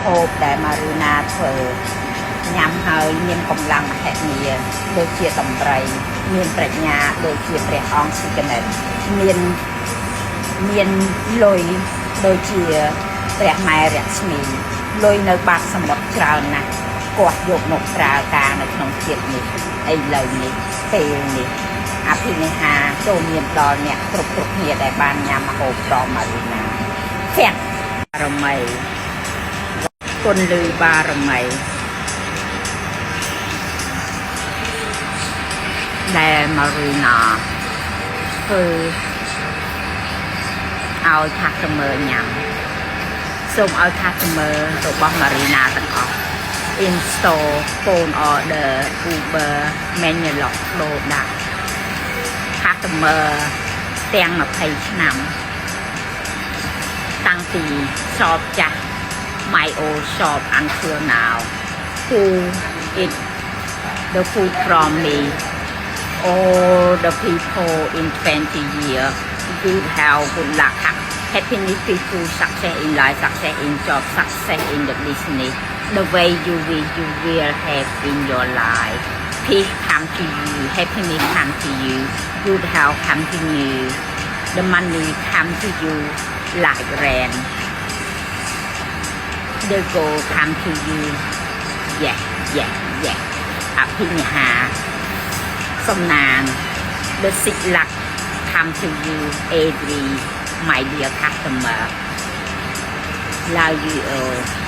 ហូបដែលម៉ារីណាធ្វើញ៉ាំហើយមានកម្លាំងមហិមាដូចជាតម្រៃមានប្រាជ្ញាដូចជាព្រះអង្គស៊ីកណិតមានលុយដូចជាព្រះម៉ែរស្មីលុយនៅបាតសមុទ្រច្រើនណាស់គាត់យកមកប្រើការនៅក្នុងជាតិនេះឥឡូវនេះពេលនេះអភិនិហាចូលមានដល់អ្នកគ្រប់គ្នាដែលបានញ៉ាំម្ហូបដ៏ម៉ារីណាភ័ក្របារមីគុណលឺបារមីដែលម៉ារីណាគឺឲ្យ customer ញ៉ាំសូមឲ្យ customer របស់ Marina ទាំងអស់ install phone order Uber Menulog ដូរដាក់ customer ទាំង20ឆ្នាំតាំងពី shop ចាស់ My old shop until now who eat the food from me all the people in 20 years good health good luck happiness peaceful success in life success in job success in the business the way you will have in your life peace come to you happiness come to you good health come to you the money come to you like rain the gold come to you yes อภินิหารសំណាង the six luck come to you every my dear customer love you all